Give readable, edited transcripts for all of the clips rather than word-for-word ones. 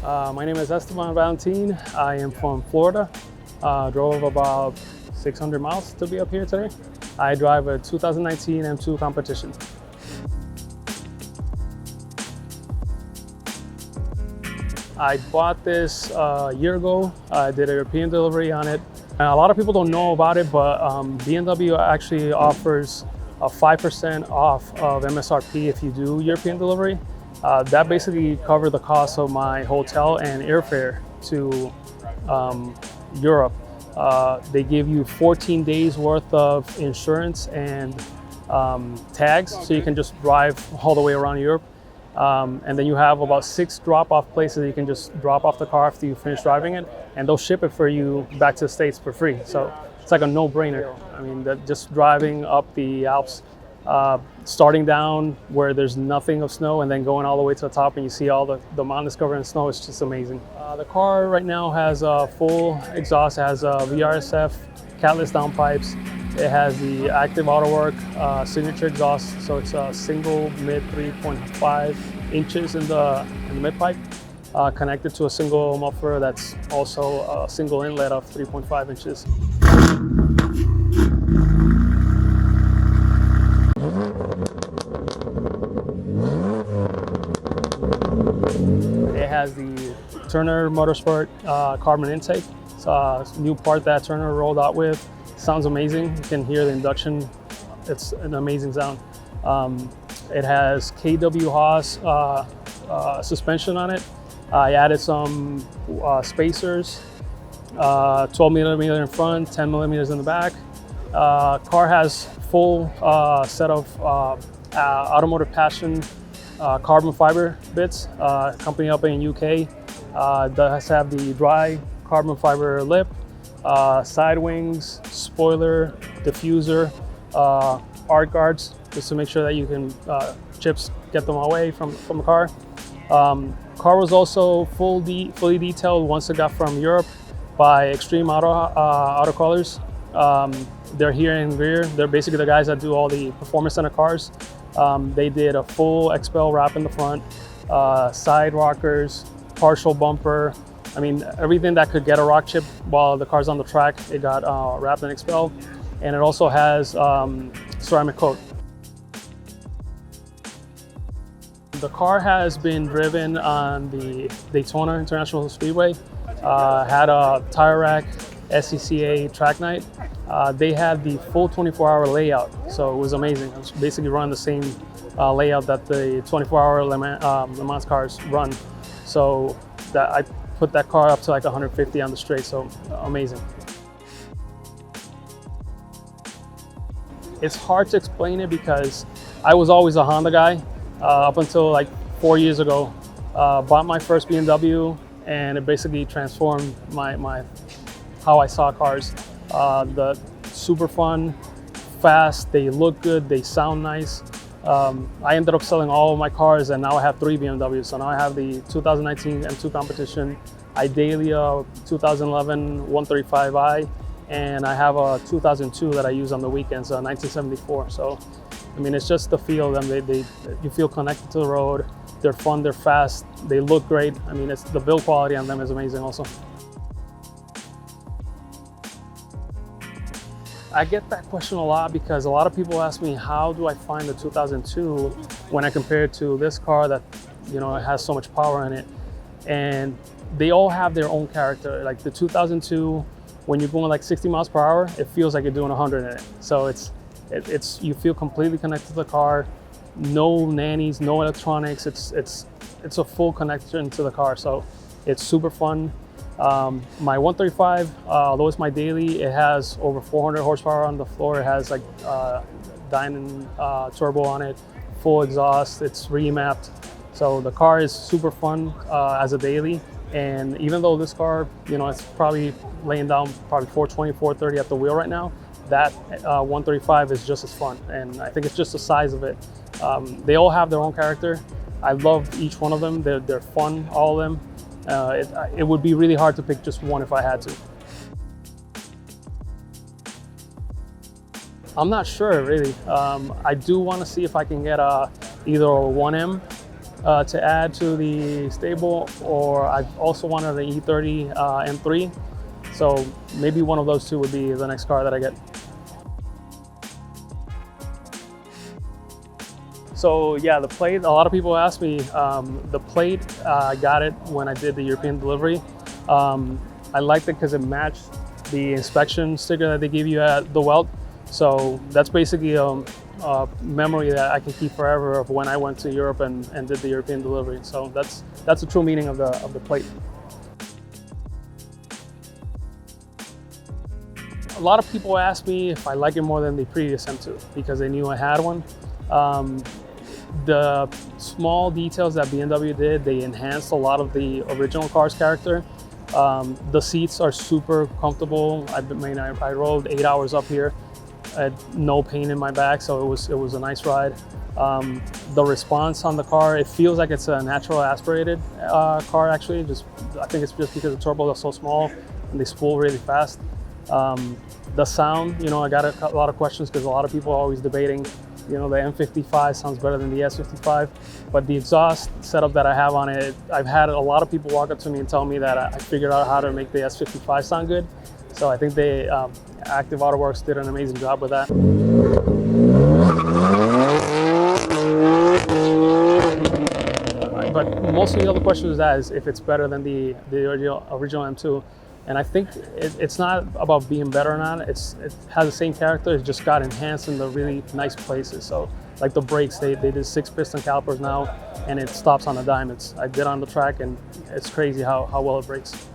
My name is Esteban Valentin. I am from Florida. Drove about 600 miles to be up here today. I drive a 2019 M2 Competition. I bought this a year ago. I did a European delivery on it. A lot of people don't know about it, but BMW actually offers a 5% off of MSRP if you do European delivery. That basically covered the cost of my hotel and airfare to Europe. They give you 14 days worth of insurance and tags, so you can just drive all the way around Europe. And then you have about 6 drop-off places you can just drop off the car after you finish driving it, and they'll ship it for you back to the States for free. So it's like a no-brainer. I mean, just driving up the Alps, starting down where there's nothing of snow and then going all the way to the top and you see all the mountains covered in snow, it's just amazing. The car right now has a full exhaust. It has a VRSF, catless downpipes. It has the active auto work signature exhaust, so it's a single mid 3.5 inches in the mid pipe, connected to a single muffler that's also a single inlet of 3.5 inches. It has the Turner Motorsport carbon intake. It's a new part that Turner rolled out with. Sounds amazing. You can hear the induction. It's an amazing sound. It has KW Haas suspension on it. I added some spacers, 12 millimeter in front, 10 millimeters in the back. Car has full set of Automotive Passion carbon fiber bits, company up in UK. Does have the dry carbon fiber lip, side wings, spoiler, diffuser, arc guards, just to make sure that you can chips get them away from the car. Car was also fully detailed once it got from Europe by Extreme Auto Colors. They're here in rear. They're basically the guys that do all the performance center cars. They did a full XPEL wrap in the front, side rockers, partial bumper. I mean, everything that could get a rock chip while the car's on the track, it got wrapped in XPEL. And it also has ceramic coat. The car has been driven on the Daytona International Speedway, had a tire rack, SCCA track night. They had the full 24-hour layout, so it was amazing. It was basically running the same layout that the 24-hour Le Mans cars run. So that I put that car up to like 150 on the straight, so amazing. It's hard to explain it because I was always a Honda guy up until like 4 years ago. Bought my first BMW, and it basically transformed my how I saw cars. The super fun, fast, they look good, they sound nice. I ended up selling all of my cars, and now I have 3 BMWs. So now I have the 2019 M2 Competition, Idalia 2011 135i, and I have a 2002 that I use on the weekends, a 1974. So, I mean, it's just the feel of them. You feel connected to the road. They're fun, they're fast, they look great. I mean, it's the build quality on them is amazing also. I get that question a lot because a lot of people ask me, how do I find the 2002 when I compare it to this car that, you know, it has so much power in it? And they all have their own character. Like the 2002, when you're going like 60 miles per hour, it feels like you're doing 100 in it. So it's you feel completely connected to the car, no nannies, no electronics. It's a full connection to the car. So it's super fun. My 135, although it's my daily, it has over 400 horsepower on the floor. It has like Dynon turbo on it, full exhaust. It's remapped. So the car is super fun as a daily. And even though this car, you know, it's probably laying down probably 420, 430 at the wheel right now, that 135 is just as fun. And I think it's just the size of it. They all have their own character. I love each one of them. They're fun, all of them. It would be really hard to pick just one if I had to. I'm not sure really. I do want to see if I can get either a 1M to add to the stable, or I also wanted the E30 M3. So maybe one of those two would be the next car that I get. So yeah, the plate, a lot of people ask me, the plate, I got it when I did the European delivery. I liked it because it matched the inspection sticker that they give you at the weld. So that's basically a memory that I can keep forever of when I went to Europe and did the European delivery. So that's the true meaning of the plate. A lot of people ask me if I like it more than the previous M2 because they knew I had one. The small details that BMW did, they enhanced a lot of the original car's character. The seats are super comfortable. I rode 8 hours up here. I had no pain in my back, so it was a nice ride. The response on the car, it feels like it's a natural aspirated car actually. I think it's just because the turbos are so small and they spool really fast. The sound, you know, I got a lot of questions because a lot of people are always debating, you know, the M55 sounds better than the S55, but the exhaust setup that I have on it, I've had a lot of people walk up to me and tell me that I figured out how to make the S55 sound good. So I think they, Active AutoWorks did an amazing job with that. But most of the other question is if it's better than the original M2. And I think it's not about being better or not. It has the same character. It just got enhanced in the really nice places. So like the brakes, they did 6-piston calipers now, and it stops on a dime. I did on the track, and it's crazy how well it brakes.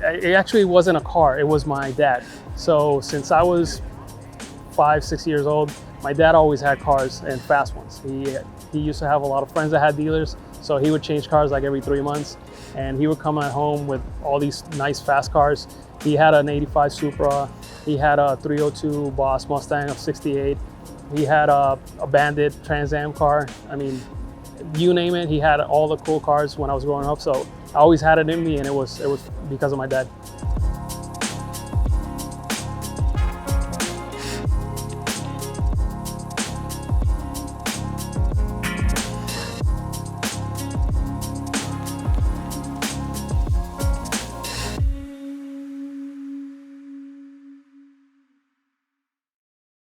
It actually wasn't a car. It was my dad. So since I was 5-6 years old, my dad always had cars, and fast ones. He used to have a lot of friends that had dealers. So he would change cars like every 3 months, and he would come at home with all these nice fast cars. He had an 85 Supra, he had a 302 Boss Mustang of 68, he had a Bandit Trans Am car. I mean, you name it, he had all the cool cars when I was growing up. So I always had it in me, and it was because of my dad.